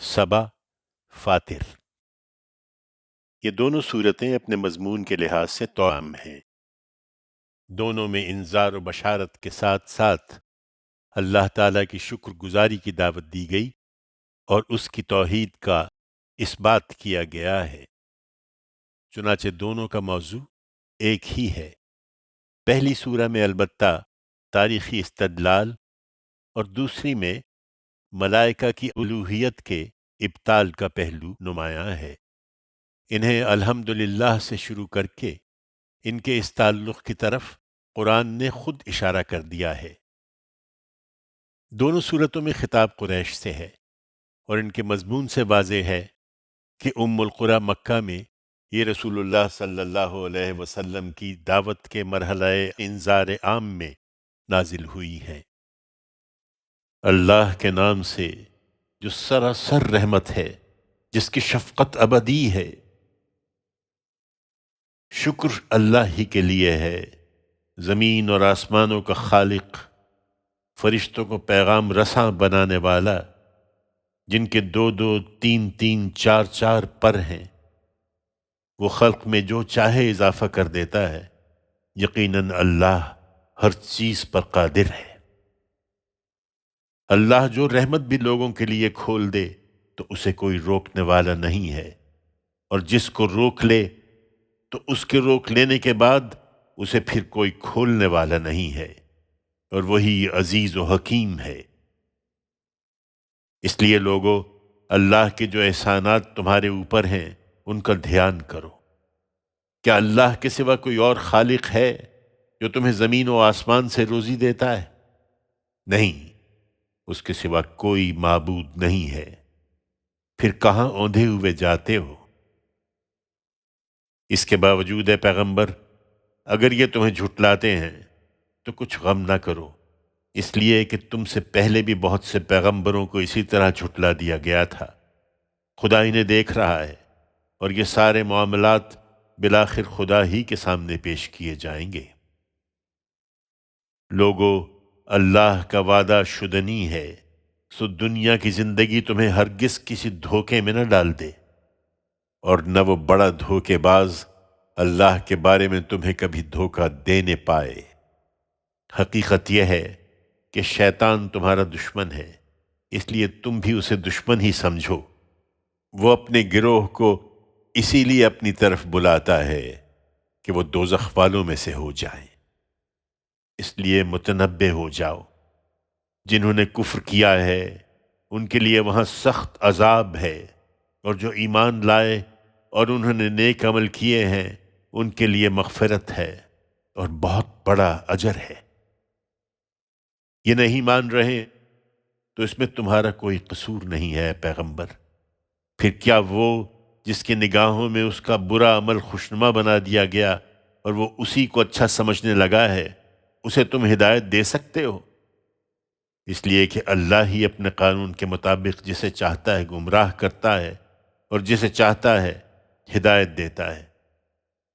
سبا، فاتر۔ یہ دونوں صورتیں اپنے مضمون کے لحاظ سے توأم ہیں۔ دونوں میں انذار و بشارت کے ساتھ ساتھ اللہ تعالیٰ کی شکر گزاری کی دعوت دی گئی اور اس کی توحید کا اس بات کیا گیا ہے۔ چنانچہ دونوں کا موضوع ایک ہی ہے۔ پہلی سورہ میں البتہ تاریخی استدلال اور دوسری میں ملائکہ کی الوہیت کے ابطال کا پہلو نمایاں ہے۔ انہیں الحمدللہ سے شروع کر کے ان کے اس تعلق کی طرف قرآن نے خود اشارہ کر دیا ہے۔ دونوں صورتوں میں خطاب قریش سے ہے اور ان کے مضمون سے واضح ہے کہ ام القریٰ مکہ میں یہ رسول اللہ صلی اللہ علیہ وسلم کی دعوت کے مرحلہ انذار عام میں نازل ہوئی ہیں۔ اللہ کے نام سے جو سراسر رحمت ہے، جس کی شفقت ابدی ہے۔ شکر اللہ ہی کے لیے ہے، زمین اور آسمانوں کا خالق، فرشتوں کو پیغام رساں بنانے والا، جن کے دو دو تین تین چار چار پر ہیں۔ وہ خلق میں جو چاہے اضافہ کر دیتا ہے۔ یقیناً اللہ ہر چیز پر قادر ہے۔ اللہ جو رحمت بھی لوگوں کے لیے کھول دے تو اسے کوئی روکنے والا نہیں ہے، اور جس کو روک لے تو اس کے روک لینے کے بعد اسے پھر کوئی کھولنے والا نہیں ہے، اور وہی عزیز و حکیم ہے۔ اس لیے لوگو، اللہ کے جو احسانات تمہارے اوپر ہیں ان کا دھیان کرو۔ کیا اللہ کے سوا کوئی اور خالق ہے جو تمہیں زمین و آسمان سے روزی دیتا ہے؟ نہیں، اس کے سوا کوئی معبود نہیں ہے۔ پھر کہاں اوندھے ہوئے جاتے ہو؟ اس کے باوجود اے پیغمبر، اگر یہ تمہیں جھٹلاتے ہیں تو کچھ غم نہ کرو، اس لیے کہ تم سے پہلے بھی بہت سے پیغمبروں کو اسی طرح جھٹلا دیا گیا تھا۔ خدا انہیں دیکھ رہا ہے، اور یہ سارے معاملات بالآخر خدا ہی کے سامنے پیش کیے جائیں گے۔ لوگو، اللہ کا وعدہ شدنی ہے، سو دنیا کی زندگی تمہیں ہرگز کسی دھوکے میں نہ ڈال دے، اور نہ وہ بڑا دھوکے باز اللہ کے بارے میں تمہیں کبھی دھوکہ دینے پائے۔ حقیقت یہ ہے کہ شیطان تمہارا دشمن ہے، اس لیے تم بھی اسے دشمن ہی سمجھو۔ وہ اپنے گروہ کو اسی لیے اپنی طرف بلاتا ہے کہ وہ دوزخ والوں میں سے ہو جائیں۔ اس لیے متنبہ ہو جاؤ، جنہوں نے کفر کیا ہے ان کے لیے وہاں سخت عذاب ہے، اور جو ایمان لائے اور انہوں نے نیک عمل کیے ہیں ان کے لیے مغفرت ہے اور بہت بڑا اجر ہے۔ یہ نہیں مان رہے تو اس میں تمہارا کوئی قصور نہیں ہے پیغمبر۔ پھر کیا وہ جس کی نگاہوں میں اس کا برا عمل خوشنما بنا دیا گیا اور وہ اسی کو اچھا سمجھنے لگا ہے، اسے تم ہدایت دے سکتے ہو؟ اس لیے کہ اللہ ہی اپنے قانون کے مطابق جسے چاہتا ہے گمراہ کرتا ہے اور جسے چاہتا ہے ہدایت دیتا ہے۔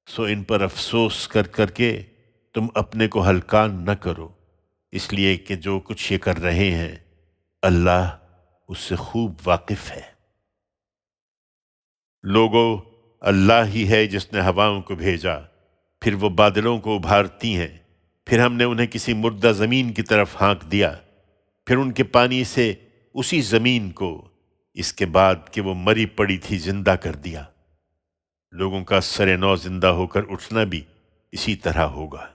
سو ان پر افسوس کر کر کے تم اپنے کو ہلکان نہ کرو، اس لیے کہ جو کچھ یہ کر رہے ہیں اللہ اس سے خوب واقف ہے۔ لوگو، اللہ ہی ہے جس نے ہواؤں کو بھیجا، پھر وہ بادلوں کو ابھارتی ہیں، پھر ہم نے انہیں کسی مردہ زمین کی طرف ہانک دیا، پھر ان کے پانی سے اسی زمین کو اس کے بعد کہ وہ مری پڑی تھی زندہ کر دیا۔ لوگوں کا سر نو زندہ ہو کر اٹھنا بھی اسی طرح ہوگا۔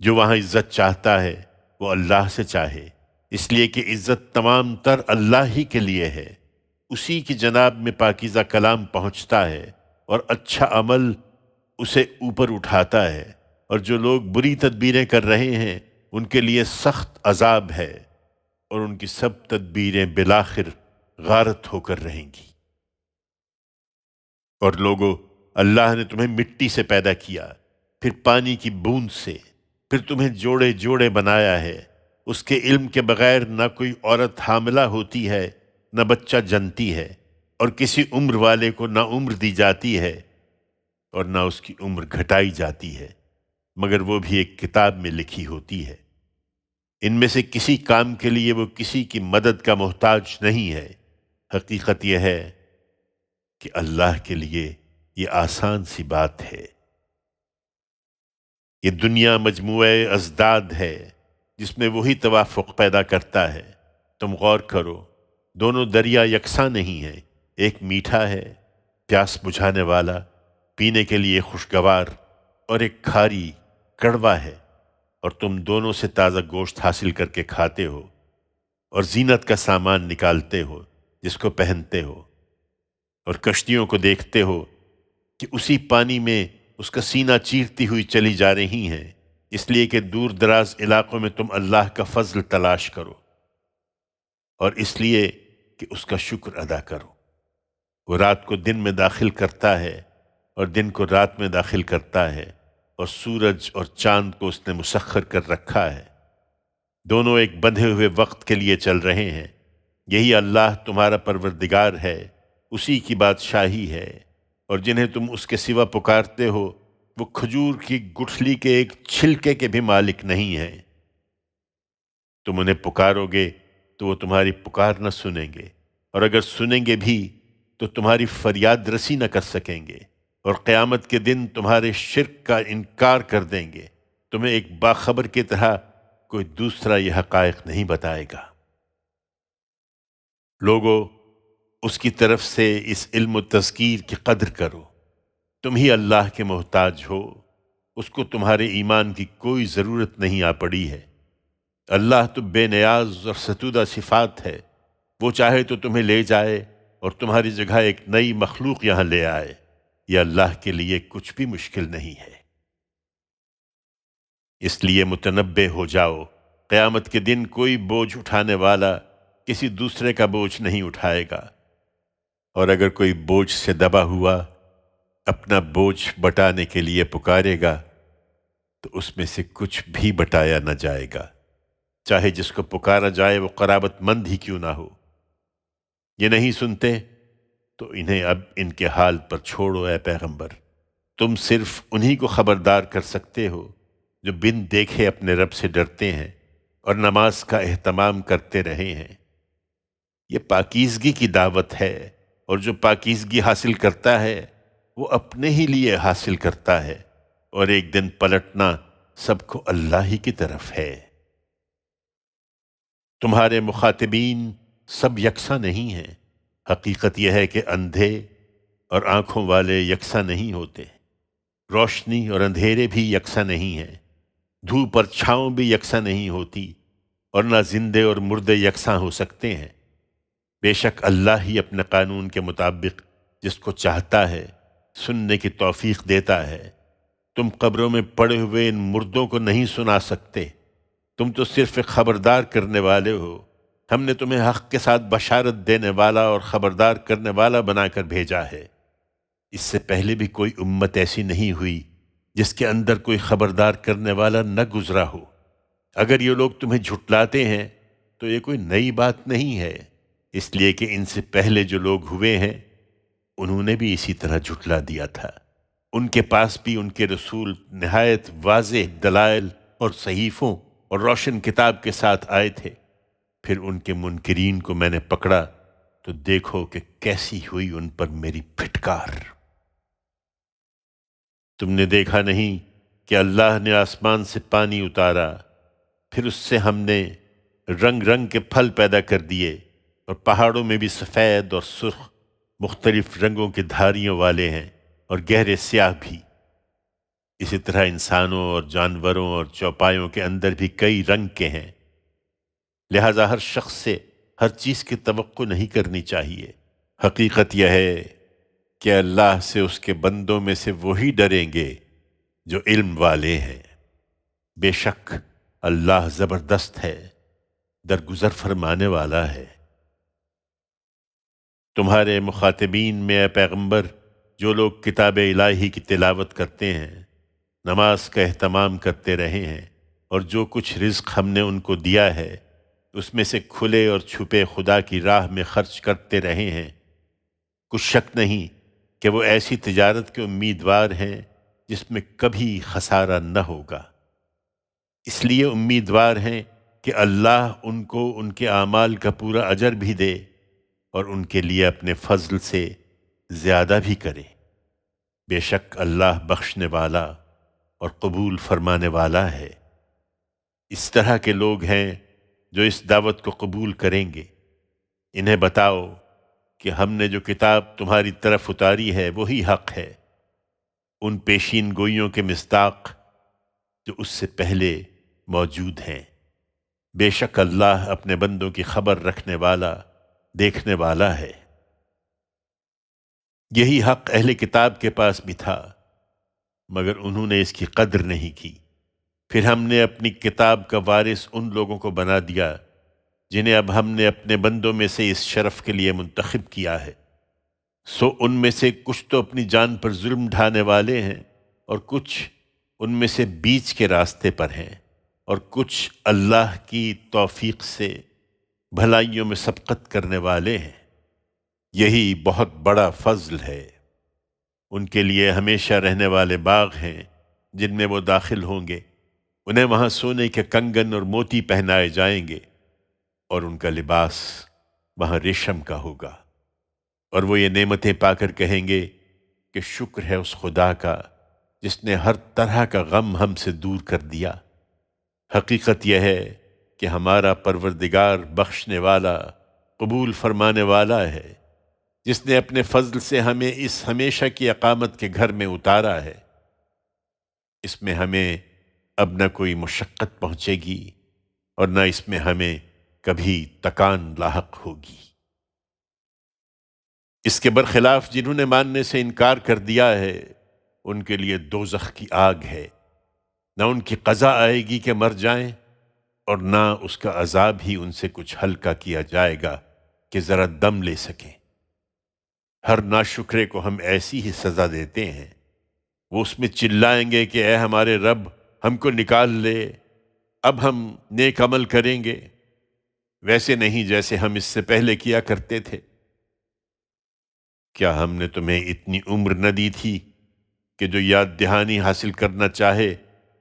جو وہاں عزت چاہتا ہے وہ اللہ سے چاہے، اس لیے کہ عزت تمام تر اللہ ہی کے لیے ہے۔ اسی کی جناب میں پاکیزہ کلام پہنچتا ہے اور اچھا عمل اسے اوپر اٹھاتا ہے، اور جو لوگ بری تدبیریں کر رہے ہیں ان کے لیے سخت عذاب ہے، اور ان کی سب تدبیریں بالآخر غارت ہو کر رہیں گی۔ اور لوگو، اللہ نے تمہیں مٹی سے پیدا کیا، پھر پانی کی بوند سے، پھر تمہیں جوڑے جوڑے بنایا ہے۔ اس کے علم کے بغیر نہ کوئی عورت حاملہ ہوتی ہے نہ بچہ جنتی ہے، اور کسی عمر والے کو نہ عمر دی جاتی ہے اور نہ اس کی عمر گھٹائی جاتی ہے، مگر وہ بھی ایک کتاب میں لکھی ہوتی ہے۔ ان میں سے کسی کام کے لیے وہ کسی کی مدد کا محتاج نہیں ہے۔ حقیقت یہ ہے کہ اللہ کے لیے یہ آسان سی بات ہے۔ یہ دنیا مجموعہ ازداد ہے جس میں وہی توافق پیدا کرتا ہے۔ تم غور کرو، دونوں دریا یکساں نہیں ہیں۔ ایک میٹھا ہے، پیاس بجھانے والا، پینے کے لیے خوشگوار، اور ایک کھاری، کڑوا ہے، اور تم دونوں سے تازہ گوشت حاصل کر کے کھاتے ہو اور زینت کا سامان نکالتے ہو جس کو پہنتے ہو، اور کشتیوں کو دیکھتے ہو کہ اسی پانی میں اس کا سینہ چیرتی ہوئی چلی جا رہی ہیں، اس لیے کہ دور دراز علاقوں میں تم اللہ کا فضل تلاش کرو، اور اس لیے کہ اس کا شکر ادا کرو۔ وہ رات کو دن میں داخل کرتا ہے اور دن کو رات میں داخل کرتا ہے، اور سورج اور چاند کو اس نے مسخر کر رکھا ہے۔ دونوں ایک بندھے ہوئے وقت کے لیے چل رہے ہیں۔ یہی اللہ تمہارا پروردگار ہے، اسی کی بادشاہی ہے، اور جنہیں تم اس کے سوا پکارتے ہو وہ کھجور کی گٹھلی کے ایک چھلکے کے بھی مالک نہیں ہیں۔ تم انہیں پکارو گے تو وہ تمہاری پکار نہ سنیں گے، اور اگر سنیں گے بھی تو تمہاری فریاد رسی نہ کر سکیں گے، اور قیامت کے دن تمہارے شرک کا انکار کر دیں گے۔ تمہیں ایک باخبر کی طرح کوئی دوسرا یہ حقائق نہیں بتائے گا۔ لوگو، اس کی طرف سے اس علم و تذکیر کی قدر کرو۔ تم ہی اللہ کے محتاج ہو، اس کو تمہارے ایمان کی کوئی ضرورت نہیں آ پڑی ہے۔ اللہ تو بے نیاز اور ستودہ صفات ہے، وہ چاہے تو تمہیں لے جائے اور تمہاری جگہ ایک نئی مخلوق یہاں لے آئے۔ یہ اللہ کے لیے کچھ بھی مشکل نہیں ہے۔ اس لیے متنبہ ہو جاؤ، قیامت کے دن کوئی بوجھ اٹھانے والا کسی دوسرے کا بوجھ نہیں اٹھائے گا، اور اگر کوئی بوجھ سے دبا ہوا اپنا بوجھ بٹانے کے لیے پکارے گا تو اس میں سے کچھ بھی بٹایا نہ جائے گا، چاہے جس کو پکارا جائے وہ قرابت مند ہی کیوں نہ ہو۔ یہ نہیں سنتے تو انہیں اب ان کے حال پر چھوڑو اے پیغمبر۔ تم صرف انہی کو خبردار کر سکتے ہو جو بن دیکھے اپنے رب سے ڈرتے ہیں اور نماز کا اہتمام کرتے رہے ہیں۔ یہ پاکیزگی کی دعوت ہے، اور جو پاکیزگی حاصل کرتا ہے وہ اپنے ہی لیے حاصل کرتا ہے، اور ایک دن پلٹنا سب کو اللہ ہی کی طرف ہے۔ تمہارے مخاطبین سب یکساں نہیں ہیں۔ حقیقت یہ ہے کہ اندھے اور آنکھوں والے یکساں نہیں ہوتے، روشنی اور اندھیرے بھی یکساں نہیں ہیں، دھوپ اور چھاؤں بھی یکساں نہیں ہوتی، اور نہ زندے اور مردے یکساں ہو سکتے ہیں۔ بے شک اللہ ہی اپنے قانون کے مطابق جس کو چاہتا ہے سننے کی توفیق دیتا ہے۔ تم قبروں میں پڑے ہوئے ان مردوں کو نہیں سنا سکتے، تم تو صرف ایک خبردار کرنے والے ہو۔ ہم نے تمہیں حق کے ساتھ بشارت دینے والا اور خبردار کرنے والا بنا کر بھیجا ہے۔ اس سے پہلے بھی کوئی امت ایسی نہیں ہوئی جس کے اندر کوئی خبردار کرنے والا نہ گزرا ہو۔ اگر یہ لوگ تمہیں جھٹلاتے ہیں تو یہ کوئی نئی بات نہیں ہے، اس لیے کہ ان سے پہلے جو لوگ ہوئے ہیں انہوں نے بھی اسی طرح جھٹلا دیا تھا۔ ان کے پاس بھی ان کے رسول نہایت واضح دلائل اور صحیفوں اور روشن کتاب کے ساتھ آئے تھے، پھر ان کے منکرین کو میں نے پکڑا تو دیکھو کہ کیسی ہوئی ان پر میری پھٹکار۔ تم نے دیکھا نہیں کہ اللہ نے آسمان سے پانی اتارا، پھر اس سے ہم نے رنگ رنگ کے پھل پیدا کر دیے، اور پہاڑوں میں بھی سفید اور سرخ مختلف رنگوں کے دھاریوں والے ہیں اور گہرے سیاہ بھی۔ اسی طرح انسانوں اور جانوروں اور چوپایوں کے اندر بھی کئی رنگ کے ہیں، لہذا ہر شخص سے ہر چیز کی توقع نہیں کرنی چاہیے۔ حقیقت یہ ہے کہ اللہ سے اس کے بندوں میں سے وہی ڈریں گے جو علم والے ہیں۔ بے شک اللہ زبردست ہے، درگزر فرمانے والا ہے۔ تمہارے مخاطبین میں اے پیغمبر جو لوگ کتاب الہی کی تلاوت کرتے ہیں، نماز کا اہتمام کرتے رہے ہیں، اور جو کچھ رزق ہم نے ان کو دیا ہے اس میں سے کھلے اور چھپے خدا کی راہ میں خرچ کرتے رہے ہیں، کچھ شک نہیں کہ وہ ایسی تجارت کے امیدوار ہیں جس میں کبھی خسارہ نہ ہوگا۔ اس لیے امیدوار ہیں کہ اللہ ان کو ان کے اعمال کا پورا اجر بھی دے اور ان کے لیے اپنے فضل سے زیادہ بھی کرے۔ بے شک اللہ بخشنے والا اور قبول فرمانے والا ہے۔ اس طرح کے لوگ ہیں جو اس دعوت کو قبول کریں گے۔ انہیں بتاؤ کہ ہم نے جو کتاب تمہاری طرف اتاری ہے وہی حق ہے، ان پیشین گوئیوں کے مصداق جو اس سے پہلے موجود ہیں۔ بے شک اللہ اپنے بندوں کی خبر رکھنے والا، دیکھنے والا ہے۔ یہی حق اہل کتاب کے پاس بھی تھا، مگر انہوں نے اس کی قدر نہیں کی۔ پھر ہم نے اپنی کتاب کا وارث ان لوگوں کو بنا دیا جنہیں اب ہم نے اپنے بندوں میں سے اس شرف کے لیے منتخب کیا ہے۔ سو ان میں سے کچھ تو اپنی جان پر ظلم ڈھانے والے ہیں اور کچھ ان میں سے بیچ کے راستے پر ہیں، اور کچھ اللہ کی توفیق سے بھلائیوں میں سبقت کرنے والے ہیں۔ یہی بہت بڑا فضل ہے۔ ان کے لیے ہمیشہ رہنے والے باغ ہیں جن میں وہ داخل ہوں گے، انہیں وہاں سونے کے کنگن اور موتی پہنائے جائیں گے، اور ان کا لباس وہاں ریشم کا ہوگا۔ اور وہ یہ نعمتیں پا کر کہیں گے کہ شکر ہے اس خدا کا جس نے ہر طرح کا غم ہم سے دور کر دیا۔ حقیقت یہ ہے کہ ہمارا پروردگار بخشنے والا، قبول فرمانے والا ہے، جس نے اپنے فضل سے ہمیں اس ہمیشہ کی اقامت کے گھر میں اتارا ہے۔ اس میں ہمیں اب نہ کوئی مشقت پہنچے گی اور نہ اس میں ہمیں کبھی تکان لاحق ہوگی۔ اس کے برخلاف جنہوں نے ماننے سے انکار کر دیا ہے، ان کے لیے دوزخ کی آگ ہے، نہ ان کی قضا آئے گی کہ مر جائیں، اور نہ اس کا عذاب ہی ان سے کچھ ہلکا کیا جائے گا کہ ذرا دم لے سکیں۔ ہر ناشکرے کو ہم ایسی ہی سزا دیتے ہیں، وہ اس میں چلائیں گے کہ اے ہمارے رب، ہم کو نکال لے، اب ہم نیک عمل کریں گے، ویسے نہیں جیسے ہم اس سے پہلے کیا کرتے تھے۔ کیا ہم نے تمہیں اتنی عمر نہ دی تھی کہ جو یاد دہانی حاصل کرنا چاہے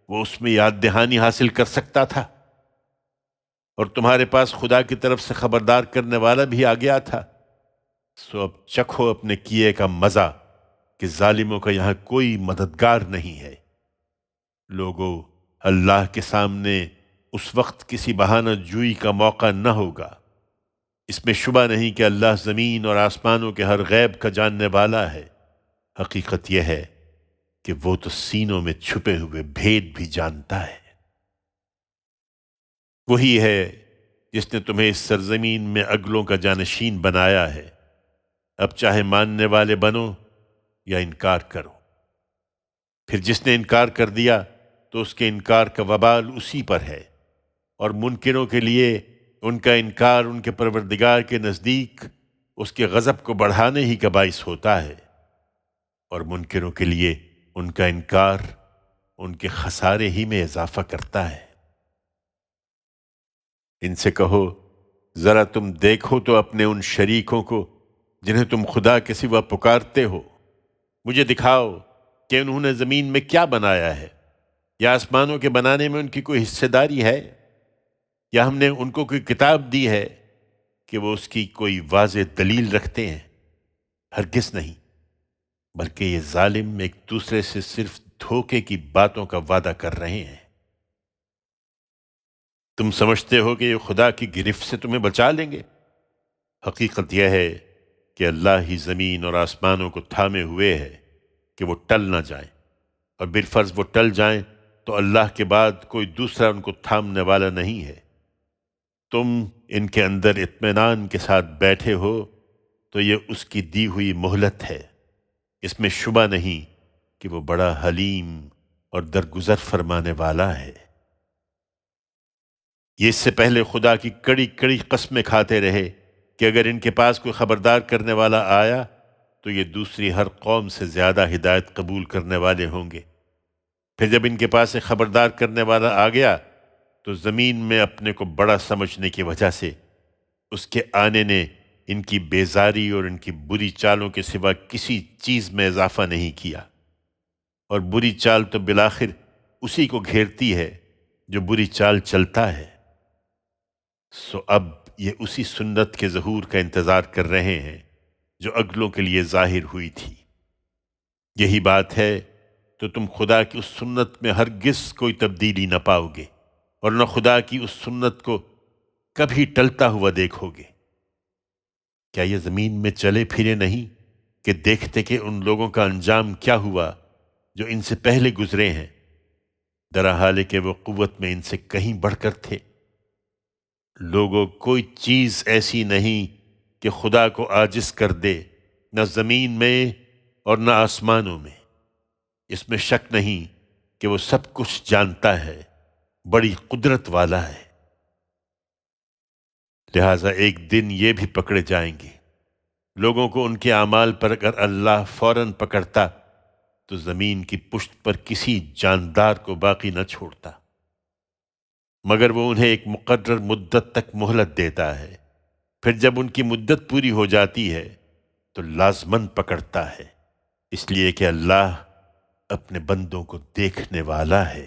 وہ اس میں یاد دہانی حاصل کر سکتا تھا؟ اور تمہارے پاس خدا کی طرف سے خبردار کرنے والا بھی آ گیا تھا۔ سو اب چکھو اپنے کیے کا مزہ کہ ظالموں کا یہاں کوئی مددگار نہیں ہے۔ لوگو، اللہ کے سامنے اس وقت کسی بہانہ جوئی کا موقع نہ ہوگا۔ اس میں شبہ نہیں کہ اللہ زمین اور آسمانوں کے ہر غیب کا جاننے والا ہے۔ حقیقت یہ ہے کہ وہ تو سینوں میں چھپے ہوئے بھید بھی جانتا ہے۔ وہی ہے جس نے تمہیں اس سرزمین میں اگلوں کا جانشین بنایا ہے۔ اب چاہے ماننے والے بنو یا انکار کرو۔ پھر جس نے انکار کر دیا تو اس کے انکار کا وبال اسی پر ہے، اور منکروں کے لیے ان کا انکار ان کے پروردگار کے نزدیک اس کے غضب کو بڑھانے ہی کا باعث ہوتا ہے، اور منکروں کے لیے ان کا انکار ان کے خسارے ہی میں اضافہ کرتا ہے۔ ان سے کہو، ذرا تم دیکھو تو اپنے ان شریکوں کو جنہیں تم خدا کے سوا پکارتے ہو، مجھے دکھاؤ کہ انہوں نے زمین میں کیا بنایا ہے، یا آسمانوں کے بنانے میں ان کی کوئی حصہ داری ہے، یا ہم نے ان کو کوئی کتاب دی ہے کہ وہ اس کی کوئی واضح دلیل رکھتے ہیں؟ ہرگز نہیں، بلکہ یہ ظالم ایک دوسرے سے صرف دھوکے کی باتوں کا وعدہ کر رہے ہیں۔ تم سمجھتے ہو کہ یہ خدا کی گرفت سے تمہیں بچا لیں گے؟ حقیقت یہ ہے کہ اللہ ہی زمین اور آسمانوں کو تھامے ہوئے ہے کہ وہ ٹل نہ جائیں، اور بالفرض وہ ٹل جائیں تو اللہ کے بعد کوئی دوسرا ان کو تھامنے والا نہیں ہے۔ تم ان کے اندر اطمینان کے ساتھ بیٹھے ہو تو یہ اس کی دی ہوئی مہلت ہے۔ اس میں شبہ نہیں کہ وہ بڑا حلیم اور درگزر فرمانے والا ہے۔ یہ اس سے پہلے خدا کی کڑی کڑی قسمیں کھاتے رہے کہ اگر ان کے پاس کوئی خبردار کرنے والا آیا تو یہ دوسری ہر قوم سے زیادہ ہدایت قبول کرنے والے ہوں گے۔ پھر جب ان کے پاس ایک خبردار کرنے والا آ گیا تو زمین میں اپنے کو بڑا سمجھنے کی وجہ سے اس کے آنے نے ان کی بیزاری اور ان کی بری چالوں کے سوا کسی چیز میں اضافہ نہیں کیا، اور بری چال تو بالآخر اسی کو گھیرتی ہے جو بری چال چلتا ہے۔ سو اب یہ اسی سنت کے ظہور کا انتظار کر رہے ہیں جو اگلوں کے لیے ظاہر ہوئی تھی۔ یہی بات ہے تو تم خدا کی اس سنت میں ہرگز کوئی تبدیلی نہ پاؤ گے، اور نہ خدا کی اس سنت کو کبھی ٹلتا ہوا دیکھو گے۔ کیا یہ زمین میں چلے پھرے نہیں کہ دیکھتے کہ ان لوگوں کا انجام کیا ہوا جو ان سے پہلے گزرے ہیں؟ درا حال ہے کہ وہ قوت میں ان سے کہیں بڑھ کر تھے۔ لوگوں، کوئی چیز ایسی نہیں کہ خدا کو عاجز کر دے، نہ زمین میں اور نہ آسمانوں میں۔ اس میں شک نہیں کہ وہ سب کچھ جانتا ہے، بڑی قدرت والا ہے۔ لہٰذا ایک دن یہ بھی پکڑے جائیں گے۔ لوگوں کو ان کے اعمال پر اگر اللہ فوراً پکڑتا تو زمین کی پشت پر کسی جاندار کو باقی نہ چھوڑتا، مگر وہ انہیں ایک مقرر مدت تک مہلت دیتا ہے، پھر جب ان کی مدت پوری ہو جاتی ہے تو لازماً پکڑتا ہے، اس لیے کہ اللہ اپنے بندوں کو دیکھنے والا ہے۔